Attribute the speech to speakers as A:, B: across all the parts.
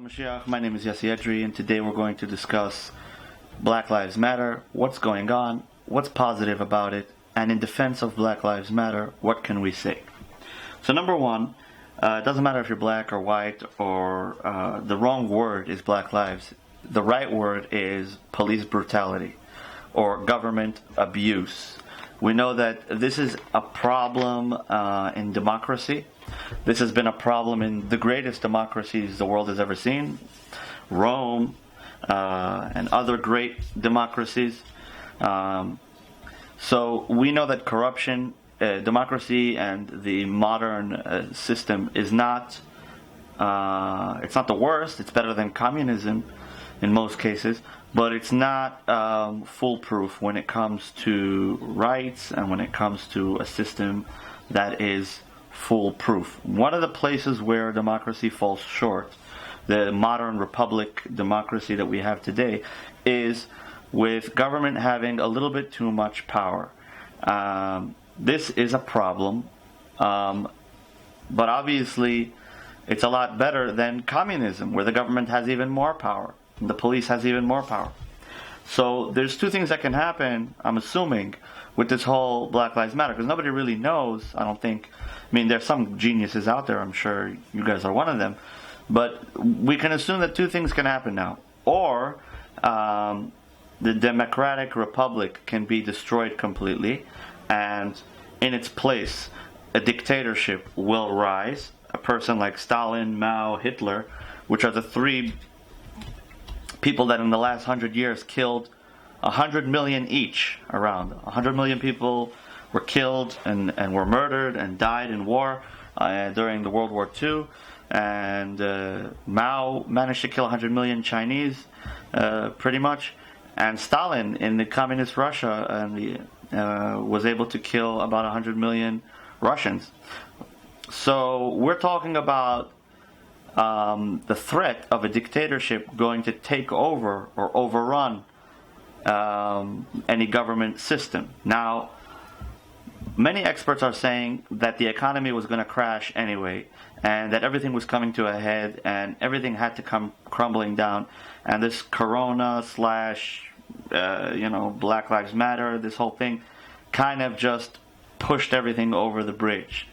A: Moshiach, my name is Edery, and today we're going to discuss Black Lives Matter, what's going on, what's positive about it, and in defense of Black Lives Matter, what can we say? So number one, it doesn't matter if you're black or white or the wrong word is Black Lives. The right word is police brutality or government abuse. We know that this is a problem in democracy. This has been a problem in the greatest democracies the world has ever seen, Rome and other great democracies. So we know that corruption, democracy, and the modern system is not. It's not the worst. It's better than communism in most cases, but it's not foolproof when it comes to rights and when it comes to a system that is foolproof. One of the places where democracy falls short, the modern republic democracy that we have today, is with government having a little bit too much power. This is a problem, but obviously it's a lot better than communism, where the government has even more power, and the police has even more power. So there's two things that can happen, I'm assuming, with this whole Black Lives Matter, because nobody really knows, I don't think. I mean, there's some geniuses out there, I'm sure you guys are one of them, but we can assume that two things can happen now. Or the democratic republic can be destroyed completely, and in its place, a dictatorship will rise. A person like Stalin, Mao, Hitler, which are the three people that in the last 100 years killed 100 million each, around 100 million people were killed and were murdered and died in war during the World War II. And Mao managed to kill 100 million Chinese, pretty much. And Stalin in the communist Russia was able to kill about 100 million Russians. So we're talking about the threat of a dictatorship going to take over or overrun any government system. Now, many experts are saying that the economy was going to crash anyway, and that everything was coming to a head, and everything had to come crumbling down. And this Corona / Black Lives Matter, this whole thing, kind of just pushed everything over the bridge.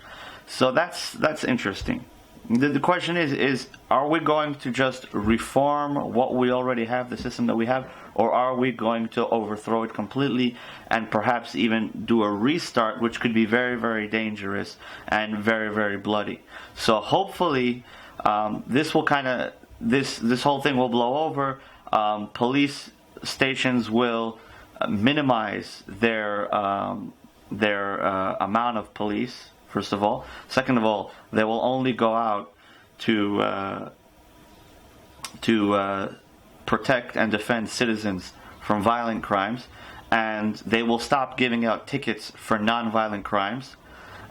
A: So that's interesting. The question is are we going to just reform what we already have, the system that we have, or are we going to overthrow it completely and perhaps even do a restart, which could be very, very dangerous and very, very bloody? So hopefully this will this whole thing will blow over. Police stations will minimize their amount of police. First of all. Second of all, they will only go out to protect and defend citizens from violent crimes, and they will stop giving out tickets for non-violent crimes.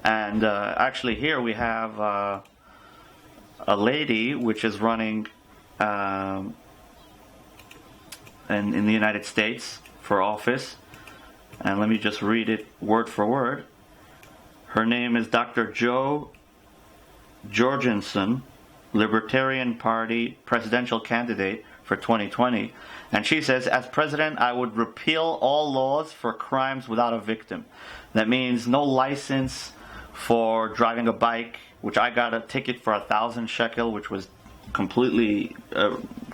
A: And actually here we have a lady which is running in the United States for office, and let me just read it word for word. Her name is Dr. Jo Jorgensen, Libertarian Party presidential candidate for 2020. And she says, as president, I would repeal all laws for crimes without a victim. That means no license for driving a bike, which I got a ticket for 1,000 shekel, which was completely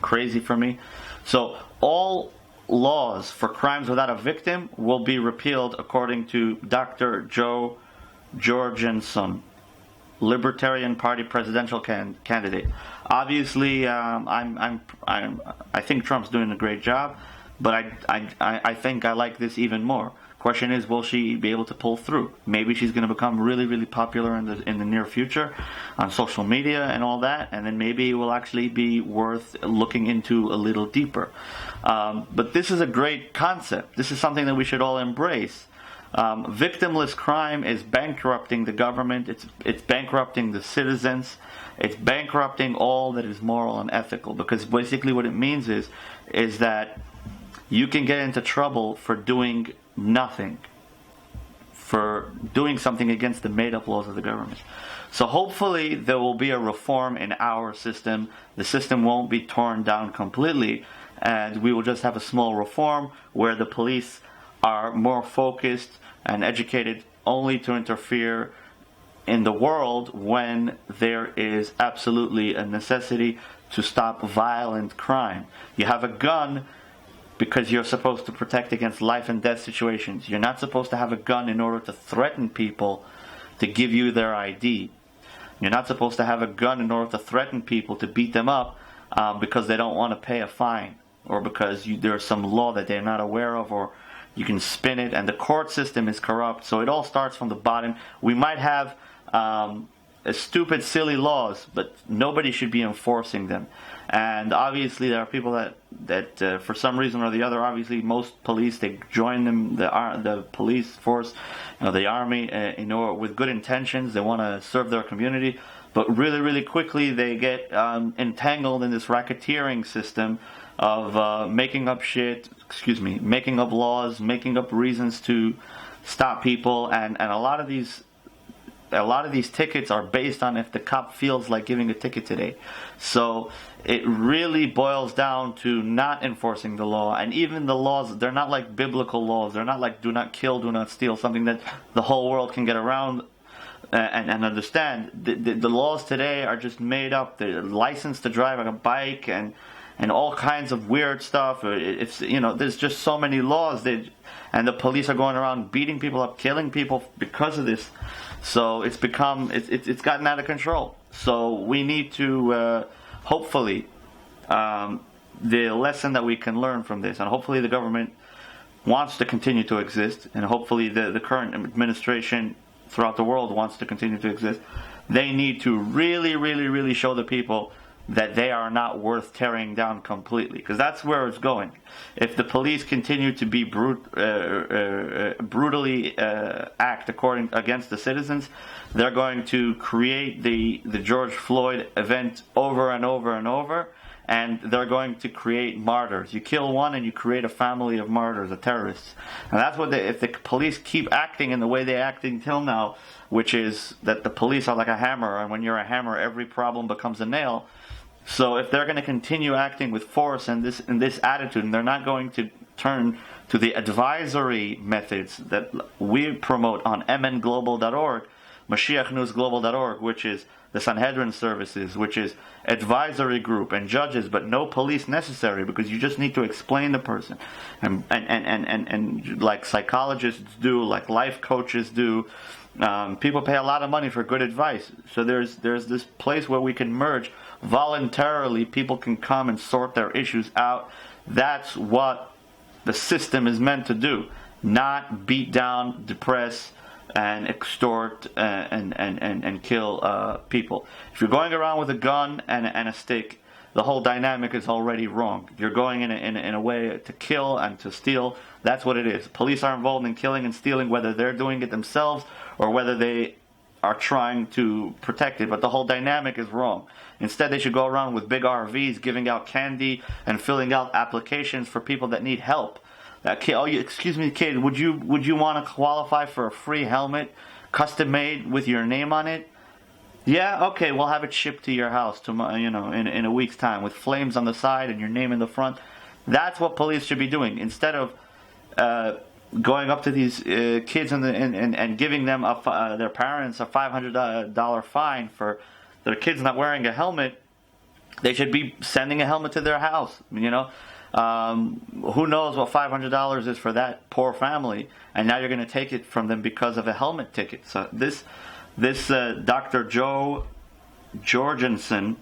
A: crazy for me. So all laws for crimes without a victim will be repealed, according to Dr. Jo Jorgensen, Libertarian Party presidential candidate. Obviously, I think Trump's doing a great job, but I think I like this even more. Question is, will she be able to pull through? Maybe she's going to become really, really popular in the near future on social media and all that, and then maybe it will actually be worth looking into a little deeper. But this is a great concept. This is something that we should all embrace. Victimless crime is bankrupting the government. It's bankrupting the citizens. It's bankrupting all that is moral and ethical. Because basically, what it means is that you can get into trouble for doing nothing, for doing something against the made-up laws of the government. So hopefully there will be a reform in our system. The system won't be torn down completely, and we will just have a small reform where the police are more focused and educated only to interfere in the world when there is absolutely a necessity to stop violent crime. You have a gun because you're supposed to protect against life and death situations. You're not supposed to have a gun in order to threaten people to give you their ID. You're not supposed to have a gun in order to threaten people to beat them up because they don't want to pay a fine, or because there's some law that they're not aware of, or you can spin it, and the court system is corrupt. So it all starts from the bottom. We might have stupid, silly laws, but nobody should be enforcing them. And obviously there are people that for some reason or the other, obviously most police, they join the police force, the army, with good intentions. They want to serve their community, but really, really quickly they get entangled in this racketeering system of making up laws, making up reasons to stop people, and a lot of these tickets are based on if the cop feels like giving a ticket today. So it really boils down to not enforcing the law. And even the laws, they're not like biblical laws. They're not like do not kill, do not steal, something that the whole world can get around and understand. The laws today are just made up. The license to drive a bike and all kinds of weird stuff. There's just so many laws, and the police are going around beating people up, killing people because of this. So it's gotten out of control. So we need to hopefully the lesson that we can learn from this, and hopefully the government wants to continue to exist, and hopefully the current administration throughout the world wants to continue to exist. They need to really, really, really show the people that they are not worth tearing down completely, because that's where it's going. If the police continue to be brutally act against the citizens, they're going to create the George Floyd event over and over and over, and they're going to create martyrs. You kill one and you create a family of martyrs, of terrorists. And that's what if the police keep acting in the way they act until now, which is that the police are like a hammer, and when you're a hammer, every problem becomes a nail. So if they're going to continue acting with force and this attitude, and they're not going to turn to the advisory methods that we promote on mnglobal.org, MoshiachNewsGlobal.org, which is the Sanhedrin services, which is advisory group and judges, but no police necessary, because you just need to explain the person, and like psychologists do, like life coaches do. People pay a lot of money for good advice. So there's this place where we can merge voluntarily. People can come and sort their issues out. That's what the system is meant to do, not beat down, depress, and extort and kill people. If you're going around with a gun and a stick, the whole dynamic is already wrong. You're going in a way to kill and to steal. That's what it is. Police are involved in killing and stealing, whether they're doing it themselves or whether they are trying to protect it. But the whole dynamic is wrong. Instead, they should go around with big RVs, giving out candy and filling out applications for people that need help. Excuse me, kid, would you want to qualify for a free helmet, custom made with your name on it? Yeah, okay, we'll have it shipped to your house tomorrow, in a week's time, with flames on the side and your name in the front. That's what police should be doing, instead of going up to these kids and giving them their parents a $500 fine for their kids not wearing a helmet. They should be sending a helmet to their house. Who knows what $500 is for that poor family, and now you're going to take it from them because of a helmet ticket. So this Dr. Joe Jorgensen,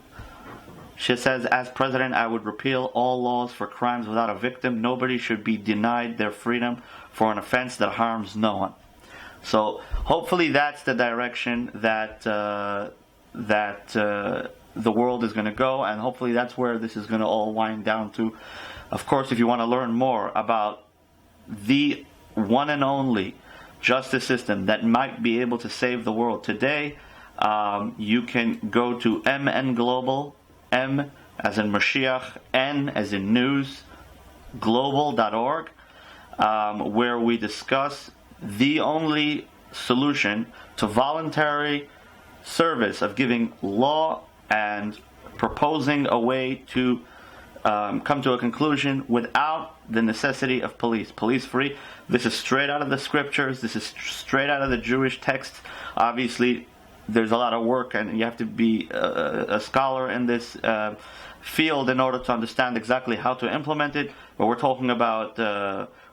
A: She says, as president, I would repeal all laws for crimes without a victim. Nobody should be denied their freedom for an offense that harms no one. So hopefully that's the direction that the world is going to go, and hopefully that's where this is going to all wind down to. Of course, if you want to learn more about the one and only justice system that might be able to save the world today, you can go to MN Global, M as in Moshiach, N as in news, global.org, where we discuss the only solution to voluntary service of giving law and proposing a way to come to a conclusion without the necessity of police. Police free. This is straight out of the scriptures. This is straight out of the Jewish text. Obviously, there's a lot of work, and you have to be a scholar in this field in order to understand exactly how to implement it. But we're talking about,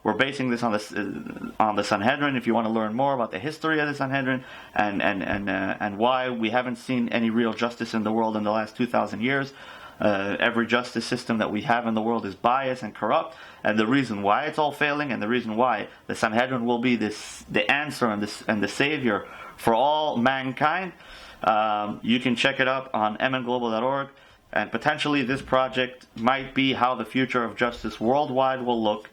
A: we're basing this on the Sanhedrin. If you want to learn more about the history of the Sanhedrin and why we haven't seen any real justice in the world in the last 2,000 years. Every justice system that we have in the world is biased and corrupt, and the reason why it's all failing, and the reason why the Sanhedrin will be the answer and the savior for all mankind. You can check it up on mnglobal.org, and potentially this project might be how the future of justice worldwide will look.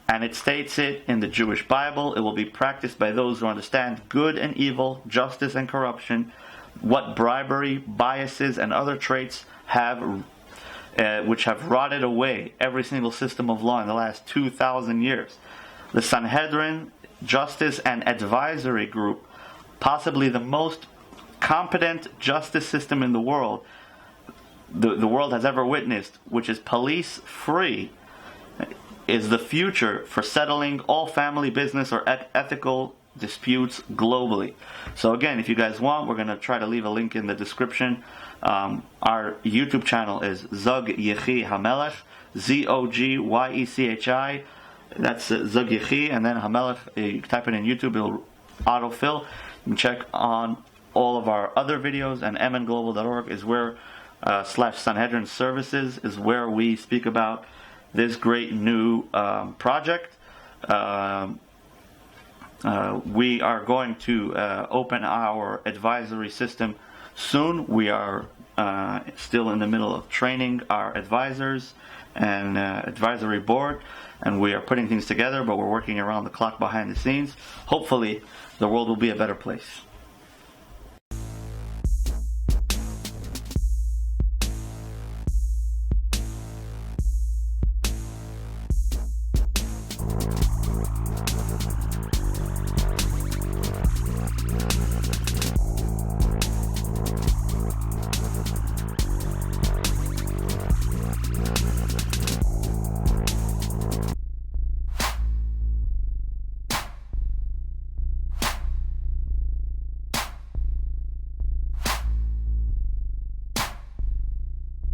A: And it states it in the Jewish Bible. It will be practiced by those who understand good and evil, justice and corruption, what bribery, biases, and other traits have, which have rotted away every single system of law in the last 2,000 years. The Sanhedrin Justice and Advisory Group, possibly the most competent justice system in the world, the world has ever witnessed, which is police free, is the future for settling all family business or ethical disputes globally. So again, if you guys want, we're going to try to leave a link in the description. Our YouTube channel is Zog Yechi Hamelech, Zogyechi. That's Zog Yechi, and then Hamelech. You type it in YouTube, it'll autofill. You can check on all of our other videos, and mnglobal.org is where /Sanhedrin Services is where we speak about this great new project. We are going to open our advisory system soon. We are still in the middle of training our advisors and advisory board, and we are putting things together, but we're working around the clock behind the scenes. Hopefully, the world will be a better place.